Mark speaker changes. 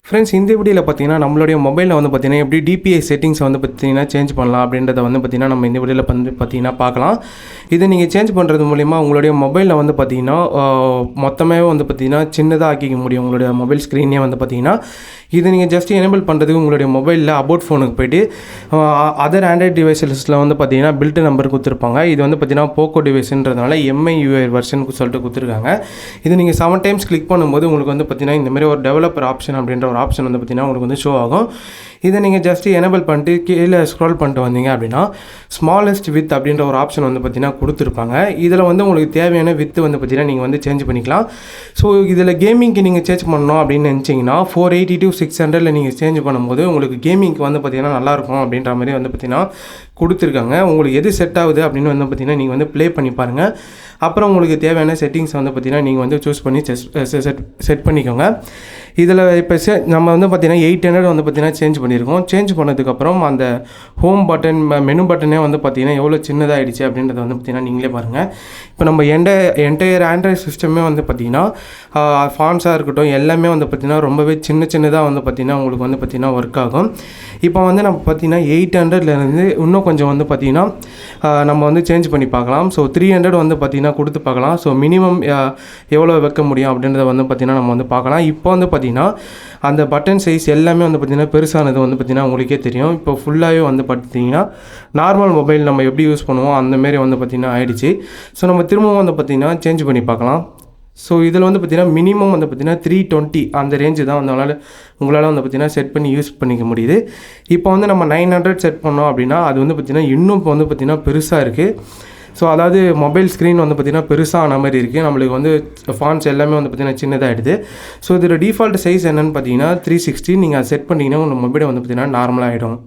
Speaker 1: Friends, இந்த வீடியோவில் பார்த்தீங்கன்னா நம்மளுடைய மொபைலில் வந்து பார்த்தீங்கன்னா எப்படி டிபிஐ செட்டிங்ஸை வந்து பார்த்தீங்கன்னா சேஞ்ச் பண்ணலாம் அப்படின்றத வந்து பார்த்தீங்கன்னா நம்ம இந்த வீடியோவில் வந்து பார்த்தீங்கன்னா பார்க்கலாம். இதை நீங்கள் சேஞ்ச் பண்ணுறது மூலிமா உங்களுடைய மொபைலில் வந்து பார்த்தீங்கன்னா மொத்தமே வந்து பார்த்தீங்கன்னா சின்னதாக ஆக்கிக்க முடியும். உங்களுடைய மொபைல் ஸ்க்ரீனே வந்து பார்த்தீங்கன்னா இதை நீங்கள் ஜஸ்ட் எனேபிள் பண்ணுறதுக்கு உங்களுடைய மொபைலில் அபவுட் ஃபோனுக்கு போய்ட்டு அதர் ஆண்ட்ராய்ட் டிவைஸஸில் வந்து பார்த்தீங்கன்னா பில்ட் நம்பர் கொடுத்துருப்பாங்க. இது வந்து பார்த்தீங்கன்னா போக்கோ டிவைஸ்ன்றதுனால MIUI வெர்ஷனுக்கு சொல்லிட்டு கொடுத்துருக்காங்க. இது நீங்கள் 7 டைம்ஸ் கிளிக் பண்ணும்போது உங்களுக்கு வந்து பார்த்தீங்கன்னா இந்தமாதிரி ஒரு டெவலப்பர் ஆப்ஷன் அப்படின்ற ஒரு ஆப்ஷன் வந்து பார்த்தீங்கன்னா உங்களுக்கு வந்து ஷோ ஆகும். இதை நீங்கள் ஜஸ்ட் எனேபிள் பண்ணிட்டு கீழே ஸ்க்ரோல் பண்ணிட்டு வந்தீங்க அப்படின்னா ஸ்மாலஸ்ட் வித் அப்படின்ற ஒரு ஆப்ஷன் வந்து பார்த்தீங்கன்னா கொடுத்துருப்பாங்க. இதில் வந்து உங்களுக்கு தேவையான வித்து வந்து பார்த்தீங்கன்னா நீங்கள் வந்து சேஞ்ச் பண்ணிக்கலாம். ஸோ இதில் கேமிங்க்கு நீங்கள் சேஞ்ச் பண்ணணும் அப்படின்னு நினச்சிங்கன்னா 480 to 600 நீங்கள் சேஞ்ச் பண்ணும்போது உங்களுக்கு கேமிங்க்கு வந்து பார்த்தீங்கன்னா நல்லாயிருக்கும் அப்படின்ற மாதிரி வந்து பார்த்தீங்கன்னா கொடுத்துருக்காங்க. உங்களுக்கு எது செட் ஆகுது அப்படின்னு வந்து பார்த்தீங்கன்னா நீங்கள் வந்து ப்ளே பண்ணி பாருங்கள். அப்புறம் உங்களுக்கு தேவையான செட்டிங்ஸ் வந்து பார்த்தீங்கன்னா நீங்கள் வந்து சூஸ் பண்ணி செட் பண்ணிக்கோங்க. இதில் இப்போ நம்ம வந்து பார்த்தீங்கன்னா 800 வந்து பார்த்தீங்கன்னா சேஞ்ச் பண்ணியிருக்கோம். சேஞ்ச் பண்ணதுக்கப்புறம் அந்த ஹோம் பட்டன் மெனு பட்டனே வந்து பார்த்தீங்கன்னா எவ்வளோ சின்னதாகிடுச்சு அப்படின்றத வந்து பார்த்தீங்கன்னா நீங்களே பாருங்கள். இப்போ நம்ம என்டையர் ஆண்ட்ராய்ட் சிஸ்டமே வந்து பார்த்தீங்கன்னா ஃபான்ஸாக இருக்கட்டும் எல்லாமே வந்து பார்த்தீங்கன்னா ரொம்பவே சின்னதாக வந்து பார்த்தீங்கன்னா உங்களுக்கு வந்து பார்த்தீங்கன்னா ஒர்க் ஆகும். இப்போ வந்து நம்ம பார்த்தீங்கன்னா 800லேருந்து இன்னும் கொஞ்சம் வந்து பார்த்தீங்கன்னா நம்ம வந்து சேஞ்ச் பண்ணி பார்க்கலாம். ஸோ 300 வந்து பார்த்தீங்கன்னா கொடுத்து பார்க்கலாம். ஸோ மினிமம் எவ்வளோ வைக்க முடியும் அப்படின்றத வந்து பார்த்தீங்கன்னா நம்ம வந்து பார்க்கலாம். இப்போ வந்து பார்த்தீங்கன்னா அந்த பட்டன் சைஸ் எல்லாமே வந்து பார்த்தீங்கன்னா பெருசானது வந்து பார்த்தீங்கன்னா உங்களுக்கே தெரியும். இப்போ ஃபுல்லாகவே வந்து பார்த்தீங்கன்னா நார்மல் மொபைல் நம்ம எப்படி யூஸ் பண்ணுவோம் அந்தமாரி வந்து பார்த்தீங்கன்னா ஆகிடுச்சு. ஸோ நம்ம திரும்பவும் வந்து பார்த்தீங்கன்னா சேஞ்ச் பண்ணி பார்க்கலாம். ஸோ இதில் வந்து பார்த்தீங்கன்னா மினிமம் வந்து பார்த்தீங்கன்னா 320 அந்த ரேஞ்சு தான் வந்து உங்களால் வந்து பார்த்தீங்கன்னா செட் பண்ணி யூஸ் பண்ணிக்க முடியுது. இப்போ வந்து நம்ம 900 செட் பண்ணோம் அப்படின்னா அது வந்து பார்த்தீங்கன்னா இன்னும் இப்போ வந்து பார்த்தீங்கன்னா பெருசாக இருக்குது. ஸோ அதாவது மொபைல் ஸ்க்ரீன் வந்து பார்த்திங்கன்னா பெருசாக ஆன மாதிரி இருக்குது. நம்மளுக்கு வந்து ஃபான்ட்ஸ் எல்லாமே வந்து பார்த்திங்கன்னா சின்னதாகிடுது. ஸோ இதோட டிஃபால்ட் சைஸ் என்னென்னு பார்த்தீங்கன்னா 360. நீங்கள் அதை செட் பண்ணிங்கன்னா உங்கள் மொபைலை வந்து பார்த்திங்கன்னா நார்மலாக ஆகிடும்.